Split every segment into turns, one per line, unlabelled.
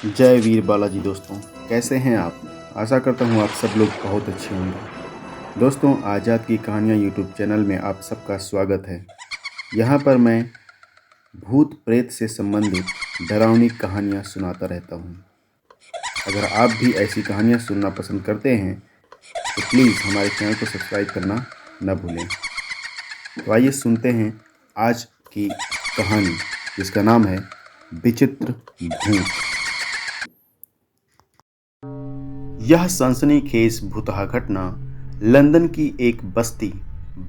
जय वीर बालाजी दोस्तों, कैसे हैं आप। आशा करता हूं आप सब लोग बहुत अच्छे होंगे। दोस्तों, आज़ाद की कहानियां यूट्यूब चैनल में आप सबका स्वागत है। यहां पर मैं भूत प्रेत से संबंधित डरावनी कहानियां सुनाता रहता हूं। अगर आप भी ऐसी कहानियां सुनना पसंद करते हैं तो प्लीज़ हमारे चैनल को सब्सक्राइब करना न भूलें। तो आइए सुनते हैं आज की कहानी, जिसका नाम है विचित्र भूत। यह सनसनीखेज भुतहा घटना लंदन की एक बस्ती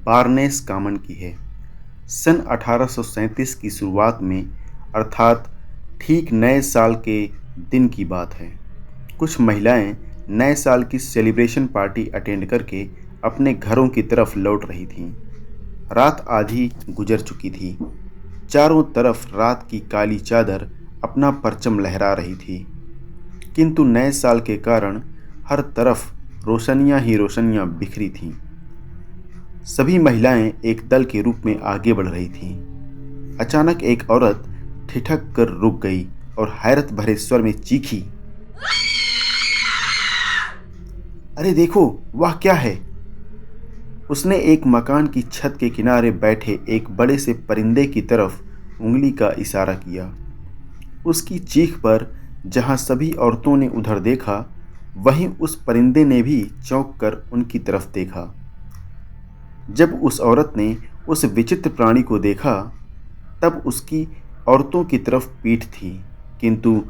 बार्नेस कॉमन की है। सन 1837 की शुरुआत में, अर्थात ठीक नए साल के दिन की बात है। कुछ महिलाएं नए साल की सेलिब्रेशन पार्टी अटेंड करके अपने घरों की तरफ लौट रही थीं। रात आधी गुजर चुकी थी। चारों तरफ रात की काली चादर अपना परचम लहरा रही थी, किंतु नए साल के कारण हर तरफ रोशनियां ही रोशनियां बिखरी थीं। सभी महिलाएं एक दल के रूप में आगे बढ़ रही थीं। अचानक एक औरत ठिठक कर रुक गई और हैरत भरे स्वर में चीखी, अरे देखो, वह क्या है। उसने एक मकान की छत के किनारे बैठे एक बड़े से परिंदे की तरफ उंगली का इशारा किया। उसकी चीख पर जहां सभी औरतों ने उधर देखा, वहीं उस परिंदे ने भी चौंक कर उनकी तरफ देखा। जब उस औरत ने उस विचित्र प्राणी को देखा, तब उसकी औरतों की तरफ पीठ थी, किंतु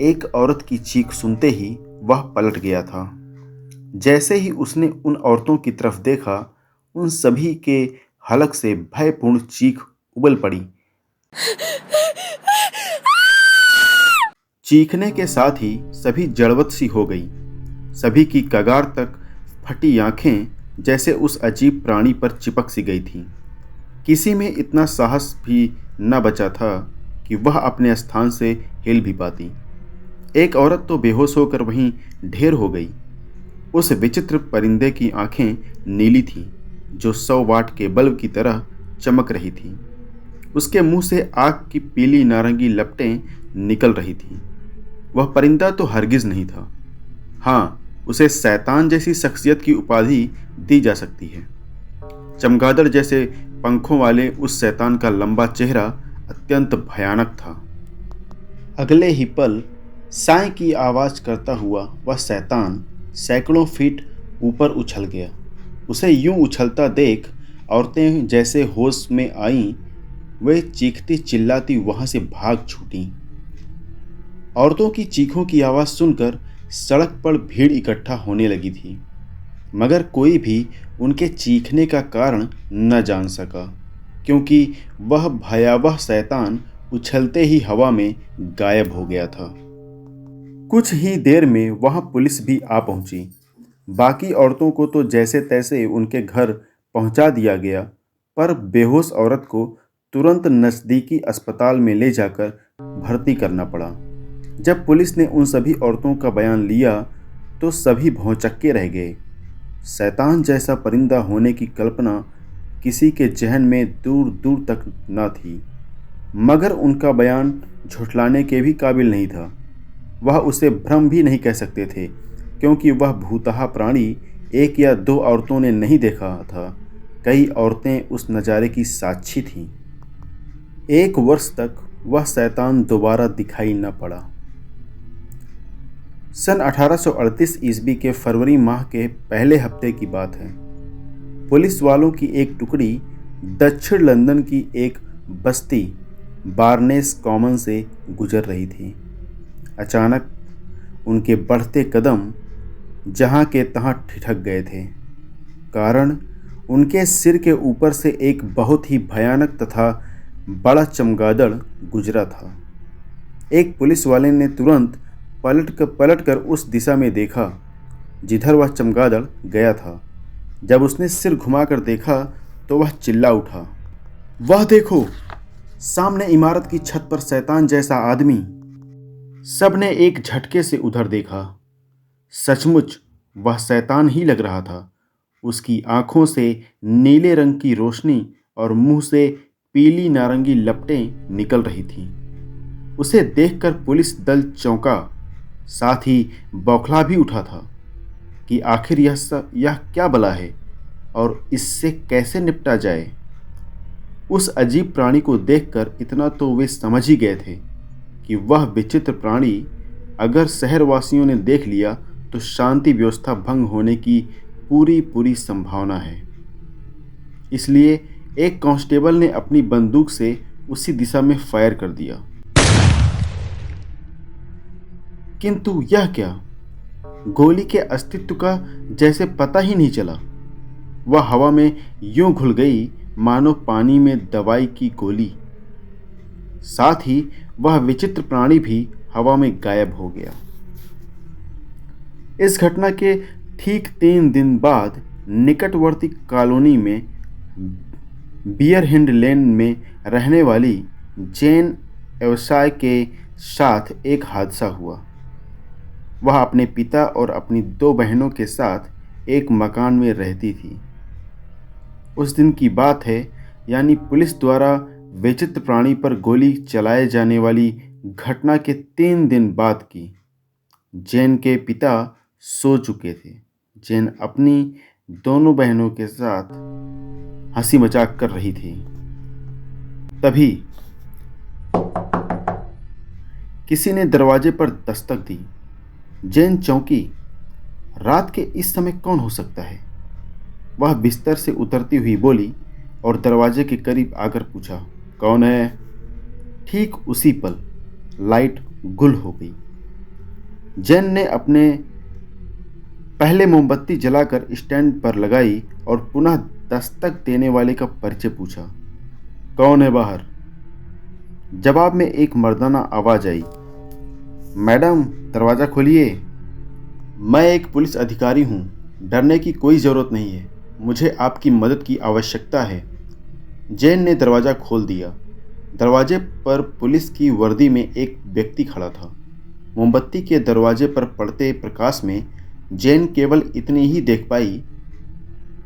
एक औरत की चीख सुनते ही वह पलट गया था। जैसे ही उसने उन औरतों की तरफ देखा, उन सभी के हलक से भयपूर्ण चीख उबल पड़ी। चीखने के साथ ही सभी जड़वत सी हो गई। सभी की कगार तक फटी आंखें जैसे उस अजीब प्राणी पर चिपक सी गई थीं। किसी में इतना साहस भी न बचा था कि वह अपने स्थान से हिल भी पाती। एक औरत तो बेहोश होकर वहीं ढेर हो गई। उस विचित्र परिंदे की आंखें नीली थीं, जो 100 वाट के बल्ब की तरह चमक रही थीं। उसके मुंह से आग की पीली नारंगी लपटें निकल रही थीं। वह परिंदा तो हरगिज नहीं था। हाँ, उसे शैतान जैसी शख्सियत की उपाधि दी जा सकती है। चमगादड़ जैसे पंखों वाले उस शैतान का लंबा चेहरा अत्यंत भयानक था। अगले ही पल साएं की आवाज करता हुआ वह शैतान सैकड़ों फीट ऊपर उछल गया। उसे यूं उछलता देख औरतें जैसे होश में आईं, वे चीखती चिल्लाती वहां से भाग छूटीं। औरतों की चीखों की आवाज सुनकर सड़क पर भीड़ इकट्ठा होने लगी थी, मगर कोई भी उनके चीखने का कारण न जान सका, क्योंकि वह भयावह शैतान उछलते ही हवा में गायब हो गया था। कुछ ही देर में वहां पुलिस भी आ पहुंची। बाकी औरतों को तो जैसे तैसे उनके घर पहुंचा दिया गया, पर बेहोश औरत को तुरंत नज़दीकी अस्पताल में ले जाकर भर्ती करना पड़ा। जब पुलिस ने उन सभी औरतों का बयान लिया तो सभी भौंचक्के रह गए। शैतान जैसा परिंदा होने की कल्पना किसी के जहन में दूर दूर तक न थी, मगर उनका बयान झुठलाने के भी काबिल नहीं था। वह उसे भ्रम भी नहीं कह सकते थे, क्योंकि वह भूतहा प्राणी एक या दो औरतों ने नहीं देखा था। कई औरतें उस नज़ारे की साक्षी थीं। 1 वर्ष तक वह शैतान दोबारा दिखाई न पड़ा। सन 1838 ईस्वी के फरवरी माह के पहले हफ्ते की बात है। पुलिस वालों की एक टुकड़ी दक्षिण लंदन की एक बस्ती बार्नेस कॉमन से गुजर रही थी। अचानक उनके बढ़ते कदम जहां के तहां ठिठक गए थे। कारण उनके सिर के ऊपर से एक बहुत ही भयानक तथा बड़ा गुजरा था। एक पुलिस वाले ने तुरंत पलट कर उस दिशा में देखा जिधर वह चमगादड़ गया था। जब उसने सिर घुमाकर देखा तो वह चिल्ला उठा, वह देखो, सामने इमारत की छत पर शैतान जैसा आदमी। सबने एक झटके से उधर देखा। सचमुच वह शैतान ही लग रहा था। उसकी आंखों से नीले रंग की रोशनी और मुंह से पीली नारंगी लपटें निकल रही थीं। उसे देखकर पुलिस दल चौंका साथ ही बौखला भी उठा था कि आखिर यह क्या बला है और इससे कैसे निपटा जाए। उस अजीब प्राणी को देखकर इतना तो वे समझ ही गए थे कि वह विचित्र प्राणी अगर शहरवासियों ने देख लिया तो शांति व्यवस्था भंग होने की पूरी पूरी संभावना है। इसलिए एक कांस्टेबल ने अपनी बंदूक से उसी दिशा में फायर कर दिया। किंतु यह क्या, गोली के अस्तित्व का जैसे पता ही नहीं चला। वह हवा में यूं घुल गई मानो पानी में दवाई की गोली। साथ ही वह विचित्र प्राणी भी हवा में गायब हो गया। इस घटना के ठीक 3 दिन बाद निकटवर्ती कॉलोनी में बियर हिंड लेन में रहने वाली जेन व्यवसाय के साथ एक हादसा हुआ। वह अपने पिता और अपनी 2 बहनों के साथ एक मकान में रहती थी। उस दिन की बात है, यानी पुलिस द्वारा विचित्र प्राणी पर गोली चलाए जाने वाली घटना के 3 दिन बाद की। जेन के पिता सो चुके थे। जेन अपनी दोनों बहनों के साथ हंसी मजाक कर रही थी। तभी किसी ने दरवाजे पर दस्तक दी। जेन चौंकी। रात के इस समय कौन हो सकता है? वह बिस्तर से उतरती हुई बोली और दरवाजे के करीब आकर पूछा, कौन है? ठीक उसी पल लाइट गुल हो गई। जेन ने अपने पहले मोमबत्ती जलाकर स्टैंड पर लगाई और पुनः दस्तक देने वाले का परिचय पूछा, कौन है बाहर? जवाब में एक मर्दाना आवाज आई, मैडम दरवाज़ा खोलिए। मैं एक पुलिस अधिकारी हूँ, डरने की कोई ज़रूरत नहीं है, मुझे आपकी मदद की आवश्यकता है। जेन ने दरवाज़ा खोल दिया। दरवाजे पर पुलिस की वर्दी में एक व्यक्ति खड़ा था। मोमबत्ती के दरवाजे पर पड़ते प्रकाश में जेन केवल इतनी ही देख पाई।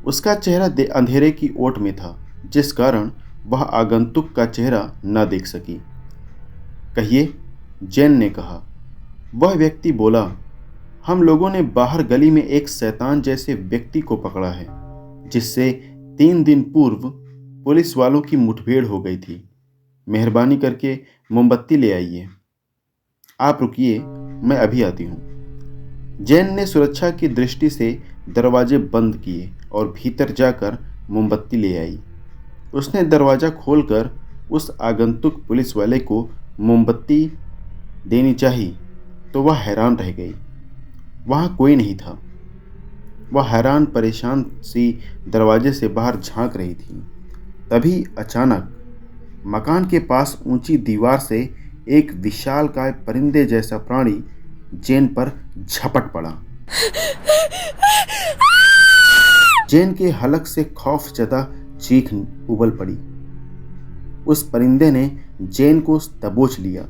उसका चेहरा अंधेरे की ओट में था, जिस कारण वह आगंतुक का चेहरा न देख सकी। कहिए, जेन ने कहा। वह व्यक्ति बोला, हम लोगों ने बाहर गली में एक शैतान जैसे व्यक्ति को पकड़ा है, जिससे 3 दिन पूर्व पुलिस वालों की मुठभेड़ हो गई थी। मेहरबानी करके मोमबत्ती ले आइए। आप रुकिए, मैं अभी आती हूँ। जेन ने सुरक्षा की दृष्टि से दरवाजे बंद किए और भीतर जाकर मोमबत्ती ले आई। उसने दरवाज़ा खोलकर उस आगंतुक पुलिस वाले को मोमबत्ती देनी चाहिए तो वह हैरान रह गई। वहाँ कोई नहीं था। वह हैरान परेशान सी दरवाजे से बाहर झांक रही थी। तभी अचानक मकान के पास ऊंची दीवार से एक विशालकाय परिंदे जैसा प्राणी जेन पर झपट पड़ा। जेन के हलक से खौफजदा चीख उबल पड़ी। उस परिंदे ने जेन को दबोच लिया।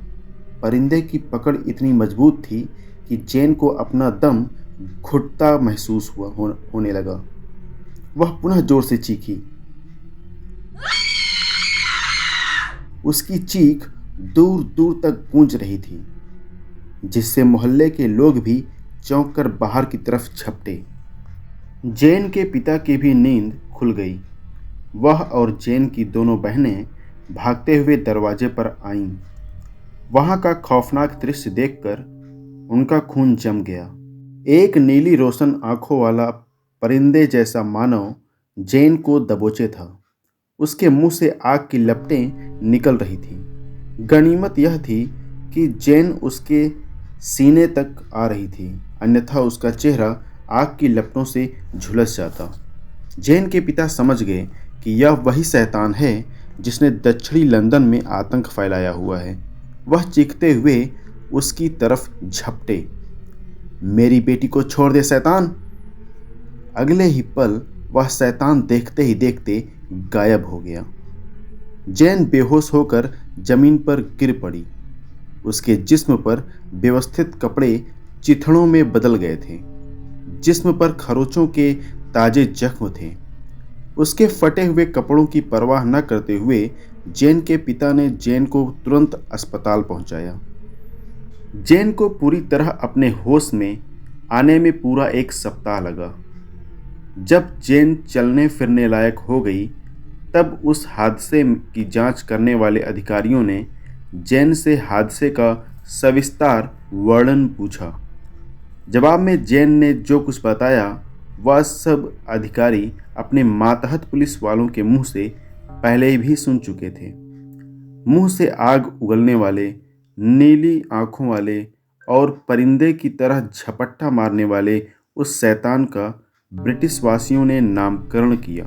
परिंदे की पकड़ इतनी मजबूत थी कि जेन को अपना दम घुटता महसूस होने लगा। वह पुनः जोर से चीखी। उसकी चीख दूर दूर तक गूंज रही थी, जिससे मोहल्ले के लोग भी चौंक कर बाहर की तरफ झपटे। जेन के पिता की भी नींद खुल गई। वह और जेन की दोनों बहनें भागते हुए दरवाजे पर आईं। वहां का खौफनाक दृश्य देखकर उनका खून जम गया। एक नीली रोशन आंखों वाला परिंदे जैसा मानव जेन को दबोचे था। उसके मुंह से आग की लपटें निकल रही थीं। गनीमत यह थी कि जेन उसके सीने तक आ रही थी, अन्यथा उसका चेहरा आग की लपटों से झुलस जाता। जेन के पिता समझ गए कि यह वही शैतान है जिसने दक्षिणी लंदन में आतंक फैलाया हुआ है। वह चीखते हुए उसकी तरफ झपटे, मेरी बेटी को छोड़ दे शैतान। अगले ही पल वह शैतान देखते ही देखते गायब हो गया। जेन बेहोश होकर जमीन पर गिर पड़ी। उसके जिस्म पर व्यवस्थित कपड़े चिथड़ों में बदल गए थे। जिस्म पर खरोंचों के ताजे जख्म थे। उसके फटे हुए कपड़ों की परवाह न करते हुए जेन के पिता ने जेन को तुरंत अस्पताल पहुंचाया। जैन को पूरी तरह अपने होश में आने में पूरा 1 सप्ताह लगा। जब जैन चलने फिरने लायक हो गई, तब उस हादसे की जांच करने वाले अधिकारियों ने जैन से हादसे का सविस्तार वर्णन पूछा। जवाब में जैन ने जो कुछ बताया, वह सब अधिकारी अपने मातहत पुलिस वालों के मुंह से पहले ही भी सुन चुके थे। मुंह से आग उगलने वाले, नीली आंखों वाले और परिंदे की तरह झपट्टा मारने वाले उस शैतान का ब्रिटिश वासियों ने नामकरण किया।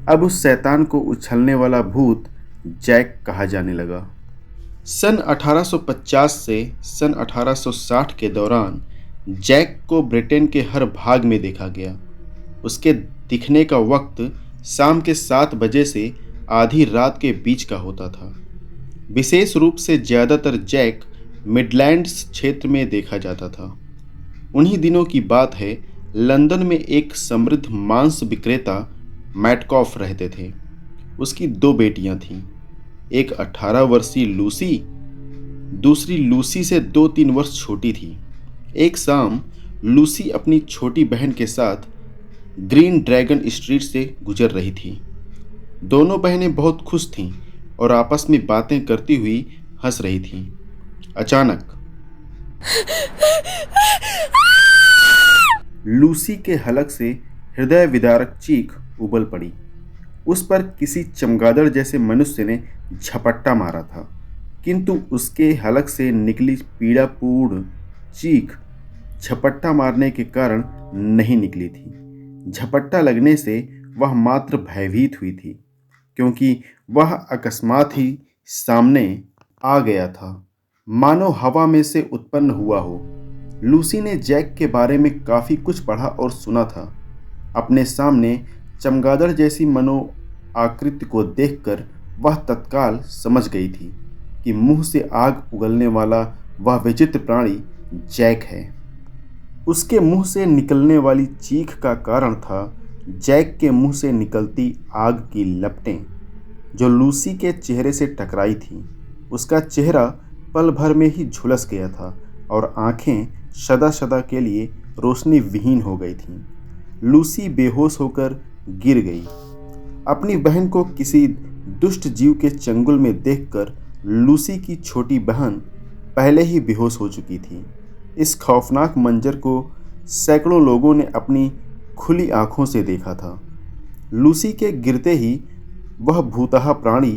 अब उस शैतान को उछलने वाला भूत जैक कहा जाने लगा। सन 1850 से सन 1860 के दौरान जैक को ब्रिटेन के हर भाग में देखा गया। उसके दिखने का वक्त शाम के 7 बजे से आधी रात के बीच का होता था। विशेष रूप से ज़्यादातर जैक मिडलैंड्स क्षेत्र में देखा जाता था। उन्हीं दिनों की बात है, लंदन में एक समृद्ध मांस विक्रेता मैटकॉफ रहते थे। उसकी 2 बेटियां थीं, एक 18 वर्षीय लूसी, दूसरी लूसी से 2-3 वर्ष छोटी थी। एक शाम लूसी अपनी छोटी बहन के साथ ग्रीन ड्रैगन स्ट्रीट से गुजर रही थी। दोनों बहनें बहुत खुश थीं और आपस में बातें करती हुई हंस रही थीं। अचानक लूसी के हलक से हृदय विदारक चीख उबल पड़ी। उस पर किसी चमगादड़ जैसे मनुष्य ने झपट्टा मारा था, किंतु उसके हलक से निकली पीड़ापूर्ण चीख झपट्टा मारने के कारण नहीं निकली थी। झपट्टा लगने से वह मात्र भयभीत हुई थी, क्योंकि वह अकस्मात ही सामने आ गया था, मानो हवा में से उत्पन्न हुआ हो। लूसी ने जैक के बारे में काफ़ी कुछ पढ़ा और सुना था। अपने सामने चमगादड़ जैसी मनो आकृति को देखकर वह तत्काल समझ गई थी कि मुंह से आग उगलने वाला वह विचित्र प्राणी जैक है। उसके मुंह से निकलने वाली चीख का कारण था जैक के मुंह से निकलती आग की लपटें, जो लूसी के चेहरे से टकराई थीं। उसका चेहरा पल भर में ही झुलस गया था और आंखें सदा के लिए रोशनी विहीन हो गई थीं। लूसी बेहोश होकर गिर गई। अपनी बहन को किसी दुष्ट जीव के चंगुल में देखकर लूसी की छोटी बहन पहले ही बेहोश हो चुकी थी। इस खौफनाक मंजर को सैकड़ों लोगों ने अपनी खुली आंखों से देखा था। लूसी के गिरते ही वह भूतहा प्राणी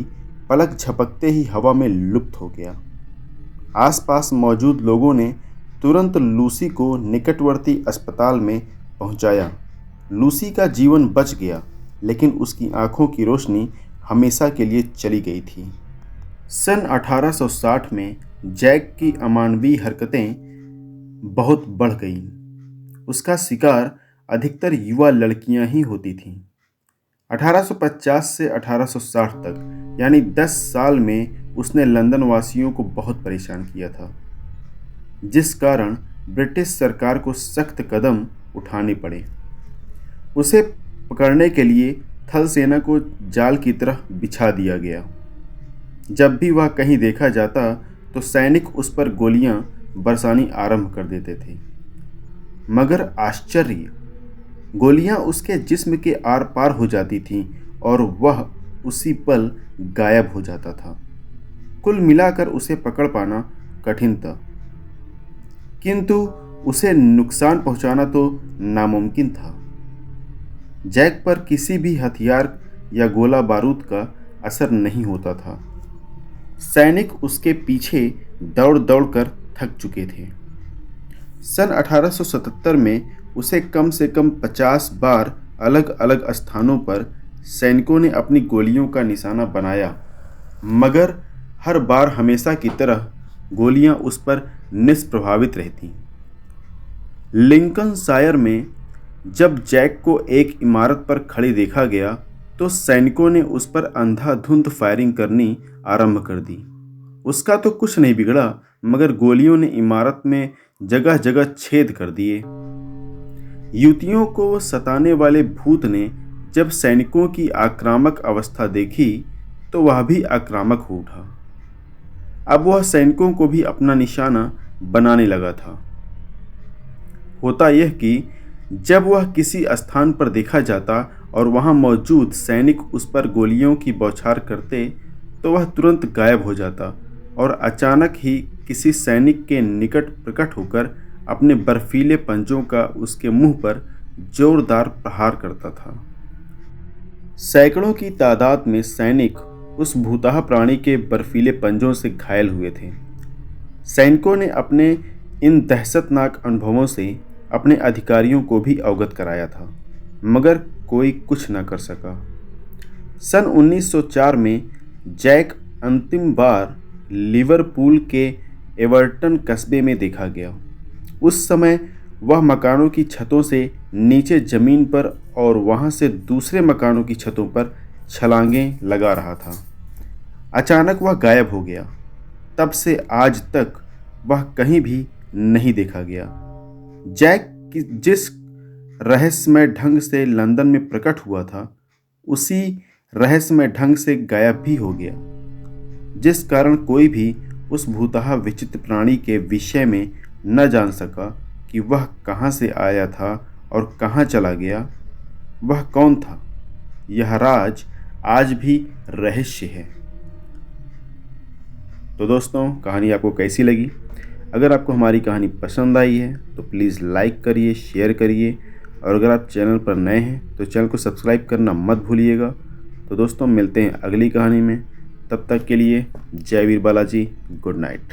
पलक झपकते ही हवा में लुप्त हो गया। आसपास मौजूद लोगों ने तुरंत लूसी को निकटवर्ती अस्पताल में पहुंचाया। लूसी का जीवन बच गया, लेकिन उसकी आंखों की रोशनी हमेशा के लिए चली गई थी। सन 1860 में जैक की अमानवीय हरकतें बहुत बढ़ गईं। उसका शिकार अधिकतर युवा लड़कियां ही होती थीं। 1850 से 1860 तक, यानी 10 साल में उसने लंदन वासियों को बहुत परेशान किया था, जिस कारण ब्रिटिश सरकार को सख्त कदम उठाने पड़े। उसे पकड़ने के लिए थल सेना को जाल की तरह बिछा दिया गया। जब भी वह कहीं देखा जाता तो सैनिक उस पर गोलियां बरसानी आरंभ कर देते थे। मगर आश्चर्य, गोलियां उसके जिस्म के आर पार हो जाती थीं और वह उसी पल गायब हो जाता था। कुल मिलाकर उसे पकड़ पाना कठिन था, किंतु उसे नुकसान पहुंचाना तो नामुमकिन था। जैक पर किसी भी हथियार या गोला बारूद का असर नहीं होता था। सैनिक उसके पीछे दौड़ दौड़ कर थक चुके थे। सन 1877 में उसे कम से कम 50 बार अलग अलग स्थानों पर सैनिकों ने अपनी गोलियों का निशाना बनाया, मगर हर बार हमेशा की तरह गोलियां उस पर निष्प्रभावित रहती। लिंकनशायर में जब जैक को एक इमारत पर खड़े देखा गया तो सैनिकों ने उस पर अंधाधुंध फायरिंग करनी आरंभ कर दी। उसका तो कुछ नहीं बिगड़ा, मगर गोलियों ने इमारत में जगह जगह छेद कर दिए। युवतियों को सताने वाले भूत ने जब सैनिकों की आक्रामक अवस्था देखी तो वह भी आक्रामक हो उठा। अब वह सैनिकों को भी अपना निशाना बनाने लगा था। होता यह कि जब वह किसी स्थान पर देखा जाता और वहां मौजूद सैनिक उस पर गोलियों की बौछार करते तो वह तुरंत गायब हो जाता और अचानक ही किसी सैनिक के निकट प्रकट होकर अपने बर्फीले पंजों का उसके मुंह पर जोरदार प्रहार करता था। सैकड़ों की तादाद में सैनिक उस भूताह प्राणी के बर्फीले पंजों से घायल हुए थे। सैनिकों ने अपने इन दहशतनाक अनुभवों से अपने अधिकारियों को भी अवगत कराया था, मगर कोई कुछ न कर सका। सन 1904 में जैक अंतिम बार लिवरपूल के एवर्टन कस्बे में देखा गया। उस समय वह मकानों की छतों से नीचे ज़मीन पर और वहां से दूसरे मकानों की छतों पर छलांगें लगा रहा था। अचानक वह गायब हो गया। तब से आज तक वह कहीं भी नहीं देखा गया। जैक जिस रहस्यमय ढंग से लंदन में प्रकट हुआ था, उसी रहस्यमय ढंग से गायब भी हो गया, जिस कारण कोई भी उस भूतहा विचित्र प्राणी के विषय में न जान सका कि वह कहाँ से आया था और कहाँ चला गया। वह कौन था? यह राज आज भी रहस्य है। तो दोस्तों, कहानी आपको कैसी लगी? अगर आपको हमारी कहानी पसंद आई है तो प्लीज़ लाइक करिए, शेयर करिए, और अगर आप चैनल पर नए हैं तो चैनल को सब्सक्राइब करना मत भूलिएगा। तो दोस्तों, मिलते हैं अगली कहानी में। तब तक के लिए जय वीर बालाजी, गुड नाइट।